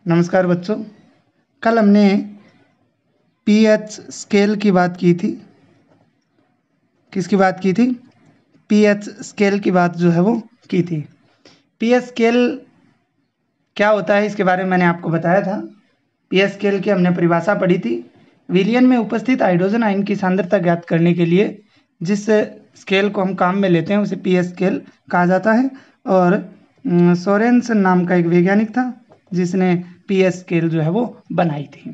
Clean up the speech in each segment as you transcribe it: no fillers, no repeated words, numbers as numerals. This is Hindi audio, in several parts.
नमस्कार बच्चों। कल हमने पीएच स्केल की बात की थी। किसकी बात की थी? पीएच स्केल की बात जो है वो की थी। पीएच स्केल क्या होता है इसके बारे में मैंने आपको बताया था। पीएच स्केल की हमने परिभाषा पढ़ी थी। विलयन में उपस्थित हाइड्रोजन आयन की सांद्रता ज्ञात करने के लिए जिस स्केल को हम काम में लेते हैं उसे पीएच स्केल कहा जाता है। और सोरेनसन नाम का एक वैज्ञानिक था जिसने पीएच स्केल जो है वो बनाई थी।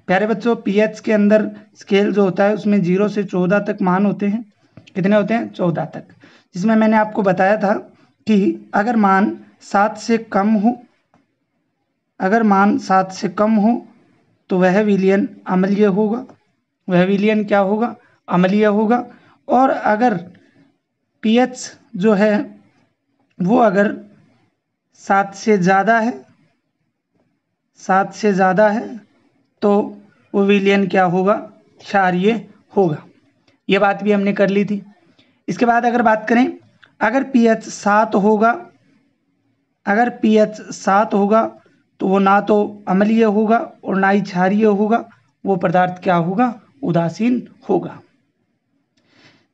प्यारे बच्चों, पीएच के अंदर स्केल जो होता है उसमें 0 से 14 तक मान होते हैं। कितने होते हैं? 14 तक। जिसमें मैंने आपको बताया था कि अगर मान 7 से कम हो तो वह विलयन अम्लीय होगा। वह विलयन क्या होगा? अम्लीय होगा। और अगर पीएच जो है वो अगर 7 से ज़्यादा है तो वो विलयन क्या होगा? क्षारीय होगा। ये बात भी हमने कर ली थी। इसके बाद अगर बात करें, अगर पीएच 7 होगा तो वो ना तो अम्लीय होगा और ना ही क्षारीय होगा। वो पदार्थ क्या होगा? उदासीन होगा।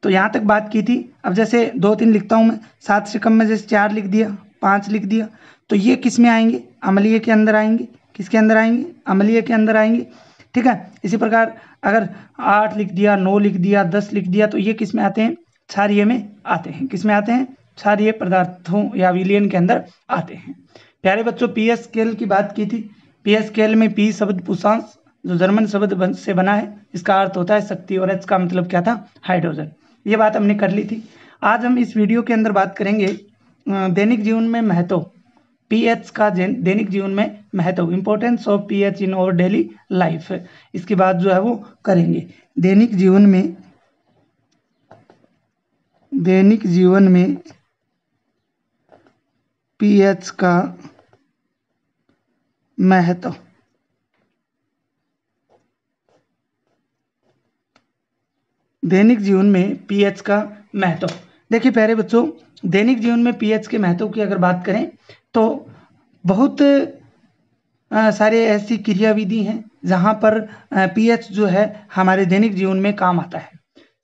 तो यहाँ तक बात की थी। अब जैसे 2-3 लिखता हूँ मैं। 7 से कम में जैसे 4 लिख दिया, 5 लिख दिया, तो ये किस में आएंगे? अम्लीय के अंदर आएंगे। किसके अंदर आएंगे? अम्लीय के अंदर आएंगे। ठीक है। इसी प्रकार अगर 8 लिख दिया, 9 लिख दिया, 10 लिख दिया, तो ये किस में आते हैं? क्षारीय में आते हैं। किस में आते हैं? क्षारीय पदार्थों या विलयन के अंदर आते हैं। प्यारे बच्चों, पीएच स्केल की बात की थी। पीएच स्केल में पी शब्द पुरुषांश जो जर्मन शब्द से बना है, इसका अर्थ होता है शक्ति, और एच का मतलब क्या था? हाइड्रोजन। ये बात हमने कर ली थी। आज हम इस वीडियो के अंदर बात करेंगे दैनिक जीवन में महत्व, पीएच का दैनिक जीवन में महत्व, importance of pH in our daily life. इसकी बात जो है वो करेंगे। दैनिक जीवन में पीएच का महत्व। दैनिक जीवन में पीएच का महत्व। देखिए प्यारे बच्चों, दैनिक जीवन में पीएच के महत्व की अगर बात करें तो बहुत सारे ऐसी क्रियाविधि हैं जहाँ पर पीएच जो है हमारे दैनिक जीवन में काम आता है।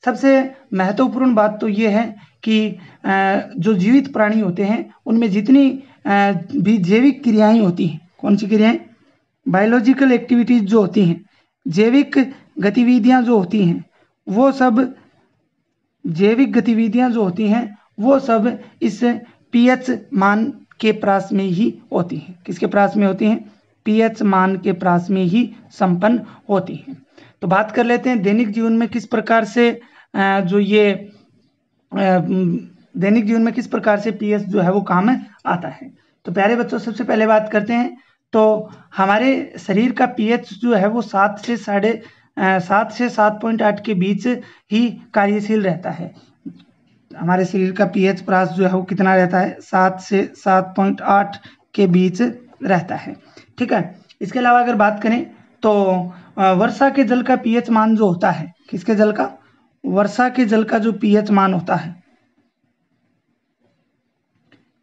सबसे महत्वपूर्ण बात तो ये है कि जो जीवित प्राणी होते हैं उनमें जितनी भी जैविक क्रियाएं होती हैं, कौन सी क्रियाएं? बायोलॉजिकल एक्टिविटीज जो होती हैं, जैविक गतिविधियां जो होती हैं, वो सब जैविक गतिविधियां जो होती हैं वो सब इस पीएच मान के प्रास में ही होती हैं। किसके प्रास में होती हैं? पीएच मान के प्रास में ही संपन्न होती हैं। तो बात कर लेते हैं दैनिक जीवन में किस प्रकार से दैनिक जीवन में किस प्रकार से पीएच जो है वो काम में आता है। तो प्यारे बच्चों, सबसे पहले बात करते हैं तो हमारे शरीर का पीएच जो है वो 7 से 7.8 के बीच ही कार्यशील रहता है। हमारे शरीर का पीएच प्रास जो है वो कितना रहता है? 7 से 7.8 के बीच रहता है। ठीक है। इसके अलावा अगर बात करें तो वर्षा के जल का पीएच मान जो होता है, किसके जल का? वर्षा के जल का जो पीएच मान होता है,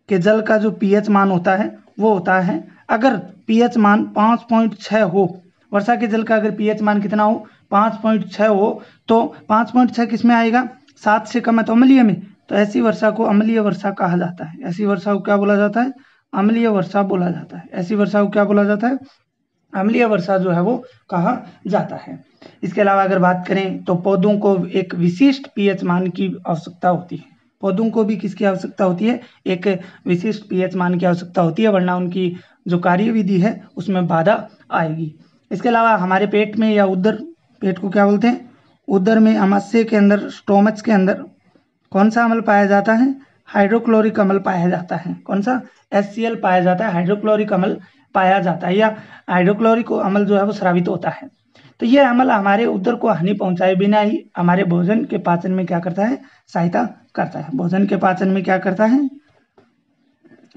के जल का जो पीएच मान होता है वो होता है, अगर पीएच मान 5.6 हो, वर्षा के जल का अगर पीएच मान कितना हो? 5.6 हो, तो 5.6 किस में आएगा? 7 से कम है तो अम्लीय में। तो ऐसी वर्षा को अम्लीय वर्षा कहा जाता है। ऐसी वर्षा को क्या बोला जाता है? अम्लीय वर्षा बोला जाता है। ऐसी वर्षा को क्या बोला जाता है? अम्लीय वर्षा जो है वो कहा जाता है। इसके अलावा अगर बात करें तो पौधों को एक विशिष्ट पीएच मान की आवश्यकता होती है। पौधों को भी किसकी आवश्यकता होती है? एक विशिष्ट पीएच मान की आवश्यकता होती है, वरना उनकी जो कार्यविधि है उसमें बाधा आएगी। इसके अलावा हमारे पेट में या उदर, पेट को क्या बोलते हैं? उदर में, आमाशय के अंदर, स्टोमच के अंदर कौन सा अम्ल पाया जाता है? हाइड्रोक्लोरिक अम्ल पाया जाता है। कौन सा? HCl पाया जाता है, हाइड्रोक्लोरिक अम्ल पाया जाता है, या हाइड्रोक्लोरिक अम्ल जो है वो स्रावित होता है। तो यह अम्ल हमारे उदर को हानि पहुंचाए बिना ही हमारे भोजन के पाचन में क्या करता है? सहायता करता है। भोजन के पाचन में क्या करता है?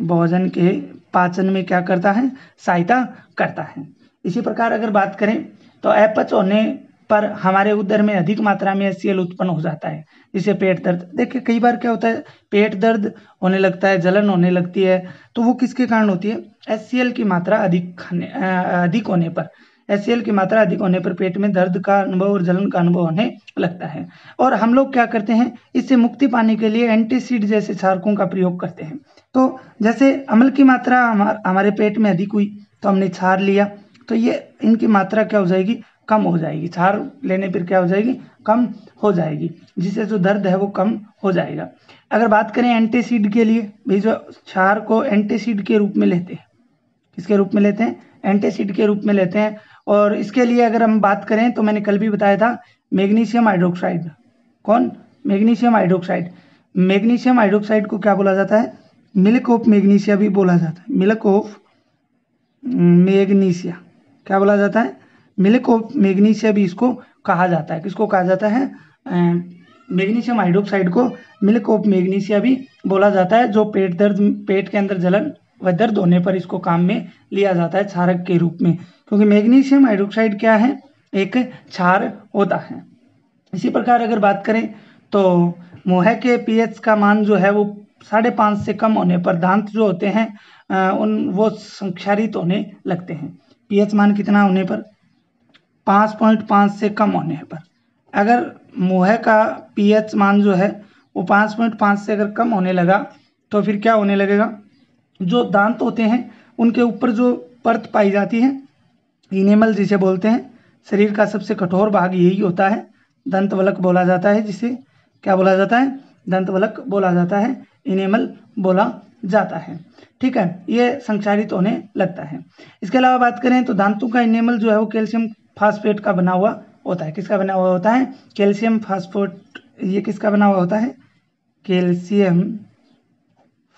भोजन के पाचन में क्या करता है? सहायता करता है। इसी प्रकार अगर बात करें तो अपच होने पर हमारे उदर में अधिक मात्रा में HCl उत्पन्न हो जाता है, जिससे पेट दर्द। देखिए कई बार क्या होता है, पेट दर्द होने लगता है, जलन होने लगती है, तो वो किसके कारण होती है? HCl की मात्रा अधिक होने पर HCl की मात्रा अधिक होने पर पेट में दर्द का अनुभव और जलन का अनुभव होने लगता है। और हम लोग क्या करते हैं, इससे मुक्ति पाने के लिए एंटासिड जैसे क्षारकों का प्रयोग करते हैं। तो जैसे अम्ल की मात्रा हमारे पेट में अधिक हुई तो हमने क्षार लिया, तो ये इनकी मात्रा क्या हो जाएगी, कम हो जाएगी। क्षार लेने पर क्या हो जाएगी, कम हो जाएगी, जिससे जो दर्द है वो कम हो जाएगा। अगर बात करें एंटासिड के लिए, भी जो क्षार को एंटासिड के रूप में लेते हैं, किसके रूप में लेते हैं, एंटासिड के रूप में लेते हैं। और इसके लिए अगर हम बात करें तो मैंने कल भी बताया था मैग्नीशियम हाइड्रोक्साइड, कौन, मैग्नीशियम हाइड्रोक्साइड। मैग्नीशियम हाइड्रोक्साइड को क्या बोला जाता है, मिल्क ऑफ मैग्नीशिया भी बोला जाता है, मिल्क ऑफ मैग्नीशिया, क्या बोला जाता है, मिल्क ऑफ मैग्नीशिया भी इसको कहा जाता है। किसको कहा जाता है, मैग्नीशियम हाइड्रोक्साइड को मिल्क ऑफ मैग्नीशिया भी बोला जाता है, जो पेट के अंदर जलन व दर्द होने पर इसको काम में लिया जाता है क्षारक के रूप में, क्योंकि मैग्नीशियम हाइड्रोक्साइड क्या है, एक क्षार होता है। इसी प्रकार अगर बात करें तो मुंह के पीएच का मान जो है वो 5.5 से कम होने पर दांत जो होते हैं वो संक्षारित होने लगते हैं। पीएच मान कितना होने पर, 5.5 से कम होने पर। अगर मुंह का पीएच मान जो है वो 5.5 से अगर कम होने लगा तो फिर क्या होने लगेगा, जो दांत होते हैं उनके ऊपर जो परत पाई जाती है, इनेमल जिसे बोलते हैं, शरीर का सबसे कठोर भाग यही होता है, दंतवलक बोला जाता है, जिसे क्या बोला जाता है, दंतवलक बोला जाता है, इनेमल बोला जाता है। ठीक है, ये संक्षारित होने लगता है। इसके अलावा बात करें तो दांतों का इनेमल जो है वो कैल्शियम फास्फेट का बना हुआ होता है। किसका बना हुआ होता है, कैल्शियम फास्फेट। ये किसका बना हुआ होता है, कैल्शियम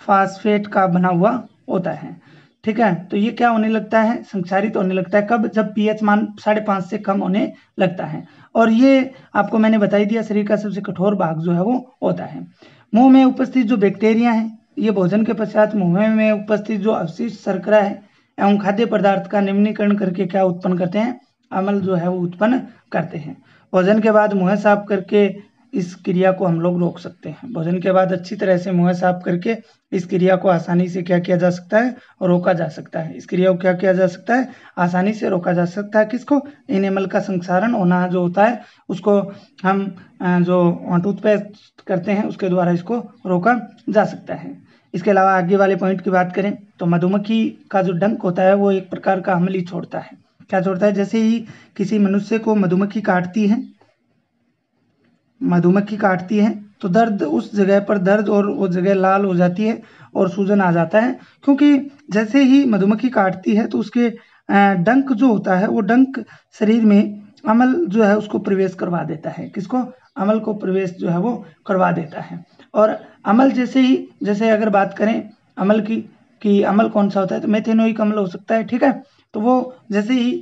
फास्फेट का बना हुआ होता है। ठीक है, तो ये क्या होने लगता है, संक्षारित होने लगता है। कब, जब पीएच मान 5.5 से कम होने लगता है। और ये आपको मैंने बता ही दिया, शरीर का सबसे कठोर भाग जो है वो होता है। मुंह में उपस्थित जो बैक्टीरिया है, ये भोजन के पश्चात मुंह में उपस्थित जो अवशिष्ट शर्करा है एवं खाद्य पदार्थ का निम्नीकरण करके क्या उत्पन्न करते हैं, अम्ल जो है वो उत्पन्न करते हैं। भोजन के बाद मुंह साफ करके इस क्रिया को हम लोग रोक सकते हैं। भोजन के बाद अच्छी तरह से मुंह साफ करके इस क्रिया को आसानी से क्या किया जा सकता है, रोका जा सकता है। इस क्रिया को क्या किया जा सकता है, आसानी से रोका जा सकता है। किसको, इनेमल का संक्षारण होना जो होता है उसको हम जो टूथपेस्ट करते हैं उसके द्वारा इसको रोका जा सकता है। इसके अलावा आगे वाले पॉइंट की बात करें तो मधुमक्खी का जो डंक होता है वो एक प्रकार का अम्ल ही छोड़ता है। क्या छोड़ता है, जैसे ही किसी मनुष्य को मधुमक्खी काटती है, मधुमक्खी काटती है तो दर्द, उस जगह पर दर्द और वो जगह लाल हो जाती है और सूजन आ जाता है, क्योंकि जैसे ही मधुमक्खी काटती है तो उसके डंक जो होता है वो डंक शरीर में अम्ल जो है उसको प्रवेश करवा देता है। किसको, अम्ल को प्रवेश जो है वो करवा देता है। और अम्ल जैसे अगर बात करें अम्ल की कि अम्ल कौन सा होता है, तो मेथेनोइक अम्ल हो सकता है। ठीक है, तो वो जैसे ही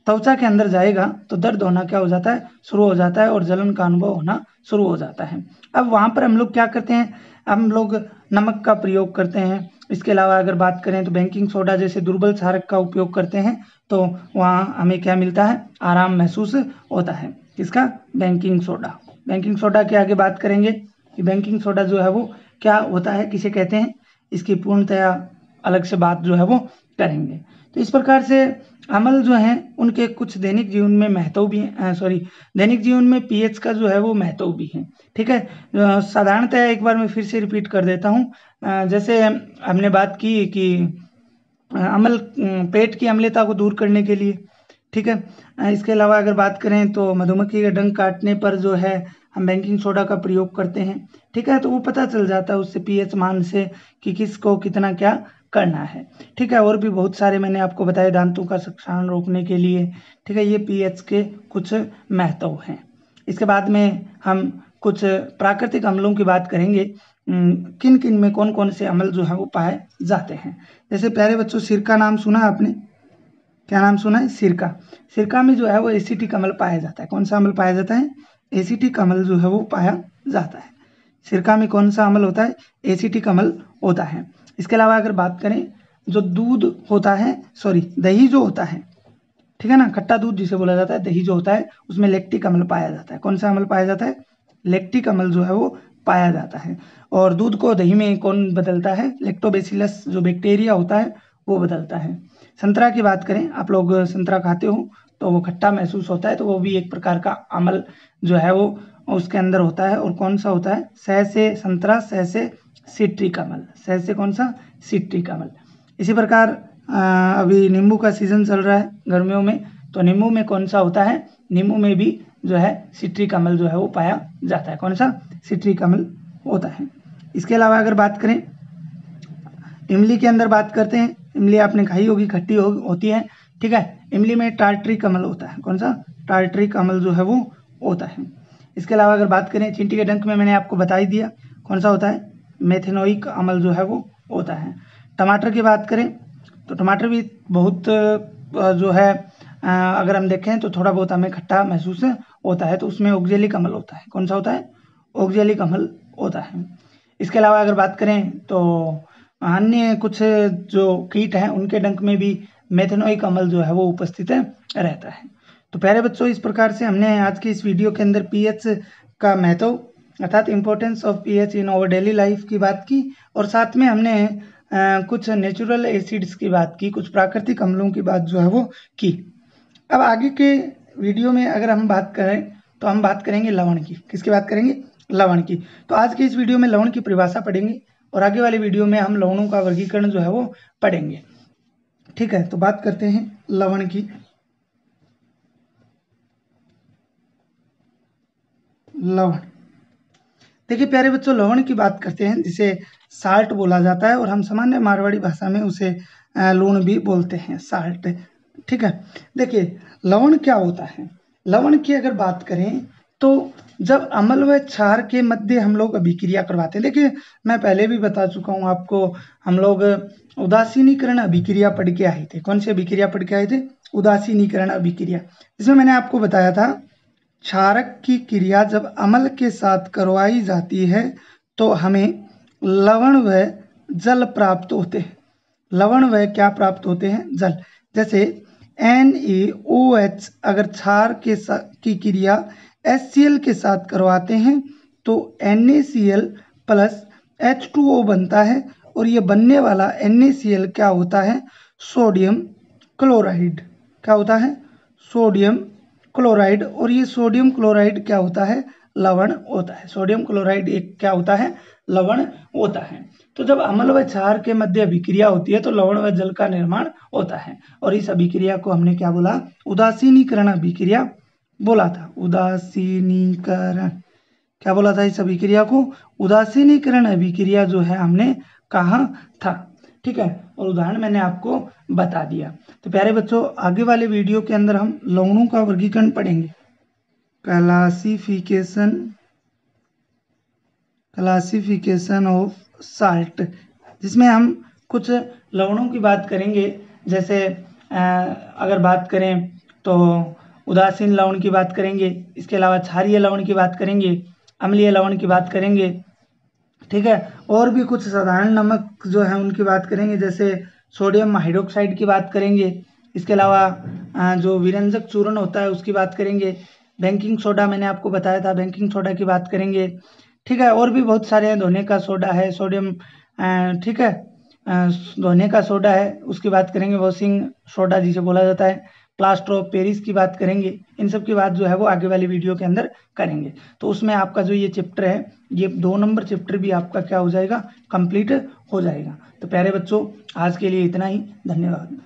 त्वचा के अंदर जाएगा तो दर्द होना क्या हो जाता है, शुरू हो जाता है और जलन का अनुभव होना शुरू हो जाता है। अब वहाँ पर हम लोग क्या करते हैं, हम लोग नमक का प्रयोग करते हैं। इसके अलावा अगर बात करें तो बेकिंग सोडा जैसे दुर्बल क्षारक का उपयोग करते हैं, तो वहाँ हमें क्या मिलता है, आराम महसूस होता है। किसका, बेकिंग सोडा। बेकिंग सोडा के आगे बात करेंगे कि बेकिंग सोडा जो है वो क्या होता है, किसे कहते हैं, इसकी पूर्णतया अलग से बात जो है वो करेंगे। तो इस प्रकार से अम्ल जो हैं उनके कुछ दैनिक जीवन में महत्व भी दैनिक जीवन में पीएच का जो है वो महत्व भी है। ठीक है, साधारणतः एक बार मैं फिर से रिपीट कर देता हूँ। जैसे हमने बात की कि अम्ल पेट की अम्लता को दूर करने के लिए। ठीक है, इसके अलावा अगर बात करें तो मधुमक्खी का डंक काटने पर जो है हम बेकिंग सोडा का प्रयोग करते हैं। ठीक है, तो वो पता चल जाता है उससे पीएच मान से कि किसको कितना क्या करना है। ठीक है, और भी बहुत सारे मैंने आपको बताए दांतों का क्षरण रोकने के लिए। ठीक है, ये पीएच के कुछ महत्व हैं। इसके बाद में हम कुछ प्राकृतिक अम्लों की बात करेंगे, किन किन में कौन कौन से अम्ल जो है वो पाए जाते हैं। जैसे प्यारे बच्चों, सिरका नाम सुना है आपने, क्या नाम सुना है, सिरका। सिरका में जो है वो एसिटिक अम्ल पाया जाता है। कौन सा अम्ल पाया जाता है, एसिटिक अम्ल जो है वो पाया जाता है। सिरका में कौन सा अम्ल होता है, एसिटिक अम्ल होता है। इसके अलावा अगर बात करें जो दूध होता है, दही जो होता है, ठीक है ना, खट्टा दूध जिसे बोला जाता है, दही जो होता है उसमें लैक्टिक अम्ल पाया जाता है। कौन सा अम्ल पाया जाता है, लैक्टिक अम्ल जो है वो पाया जाता है। और दूध को दही में कौन बदलता है? लैक्टोबैसिलस जो बैक्टीरिया होता है वो बदलता है। संतरा की बात करें, आप लोग संतरा खाते हो तो वो खट्टा महसूस होता है, तो वो भी एक प्रकार का अम्ल जो है वो उसके अंदर होता है। और कौन सा होता है? सह से संतरा, सह से सिट्रिक अम्ल, सह से कौन सा? सिट्रिक अम्ल। इसी प्रकार अभी नींबू का सीजन चल रहा है गर्मियों में, तो नींबू में कौन सा होता है? नींबू में भी जो है सिट्रिक अम्ल जो है वो पाया जाता है। कौन सा? सिट्रिक अम्ल होता है। इसके अलावा अगर बात करें इमली के अंदर बात करते हैं, इमली आपने खाई होगी, खट्टी होती है, ठीक है। इमली में टार्ट्रिक अम्ल होता है। कौन सा? टार्ट्रिक अम्ल जो है वो होता है। इसके अलावा अगर बात करें चींटी के डंक में मैंने आपको बता ही दिया कौन सा होता है? मेथेनोइक अम्ल जो है वो होता है। टमाटर की बात करें तो टमाटर भी बहुत जो है अगर हम देखें तो थोड़ा बहुत हमें खट्टा महसूस होता है, तो उसमें ऑक्जेलिक अम्ल होता है। कौन सा होता है? ऑक्जेलिक अम्ल होता है। इसके अलावा अगर बात करें तो अन्य कुछ जो कीट हैं उनके डंक में भी मेथेनोइक अम्ल जो है वो उपस्थित रहता है। तो प्यारे बच्चों, इस प्रकार से हमने आज की इस वीडियो के अंदर पीएच का महत्व अर्थात importance of pH in our daily life की बात की, और साथ में हमने कुछ नेचुरल एसिड्स की बात की, कुछ प्राकृतिक अम्लों की बात जो है वो की। अब आगे के वीडियो में अगर हम बात करें तो हम बात करेंगे लवण की। किसकी बात करेंगे? लवण की। तो आज के इस वीडियो में लवण की परिभाषा पढ़ेंगे और आगे वाले वीडियो में हम लवणों का वर्गीकरण जो है वो पढ़ेंगे। ठीक है, तो बात करते हैं लवण की। लवण, देखिए प्यारे बच्चों, लवण की बात करते हैं जिसे साल्ट बोला जाता है, और हम सामान्य मारवाड़ी भाषा में उसे लूण भी बोलते हैं, साल्ट। ठीक है, देखिए लवण क्या होता है। लवण की अगर बात करें तो जब अम्ल व क्षार के मध्य हम लोग अभिक्रिया करवाते हैं, देखिए मैं पहले भी बता चुका हूँ आपको, हम लोग उदासीनीकरण अभिक्रिया पढ़ के आए थे। कौन सी अभिक्रिया पढ़ के आए थे? उदासीनीकरण अभिक्रिया। इसमें मैंने आपको बताया था क्षारक की क्रिया जब अम्ल के साथ करवाई जाती है तो हमें लवण व जल प्राप्त होते हैं। लवण व क्या प्राप्त होते हैं? जल। जैसे NaOH अगर क्षार के की क्रिया HCl के साथ करवाते हैं तो NaCl प्लस H2O बनता है, और ये बनने वाला NaCl क्या होता है? Sodium chloride. क्या होता है? Sodium chloride. और ये सोडियम क्लोराइड क्या होता है? लवण होता है। सोडियम क्लोराइड एक क्या होता है? लवण होता है। तो जब अम्ल व क्षार के मध्य अभिक्रिया होती है तो लवण व जल का निर्माण होता है, और इस अभिक्रिया को हमने क्या बोला? उदासीनीकरण अभिक्रिया बोला था। उदासीनीकरण, क्या बोला था इस अभिक्रिया को? उदासीनीकरण अभिक्रिया जो है हमने कहा था। ठीक है, और उदाहरण मैंने आपको बता दिया। तो प्यारे बच्चों, आगे वाले वीडियो के अंदर हम लवणों का वर्गीकरण पढ़ेंगे, क्लासिफिकेशन ऑफ साल्ट, जिसमें हम कुछ लवणों की बात करेंगे। जैसे अगर बात करें तो उदासीन लवण की बात करेंगे, इसके अलावा क्षारीय लवण की बात करेंगे, अम्लीय लवण की बात करेंगे। ठीक है, और भी कुछ साधारण नमक जो है उनकी बात करेंगे, जैसे सोडियम हाइड्रोक्साइड की बात करेंगे। इसके अलावा जो विरंजक चूर्ण होता है उसकी बात करेंगे। बेकिंग सोडा मैंने आपको बताया था, बेकिंग सोडा की बात करेंगे। ठीक है, और भी बहुत सारे हैं, धोने का सोडा है, सोडियम, ठीक है, धोने का सोडा है उसकी बात करेंगे, वॉशिंग सोडा जिसे बोला जाता है, प्लास्टर ऑफ पेरिस की बात करेंगे। इन सब की बात जो है वो आगे वाली वीडियो के अंदर करेंगे। तो उसमें आपका जो ये चैप्टर है, ये 2 नंबर चैप्टर भी आपका क्या हो जाएगा? कंप्लीट हो जाएगा। तो प्यारे बच्चों, आज के लिए इतना ही। धन्यवाद।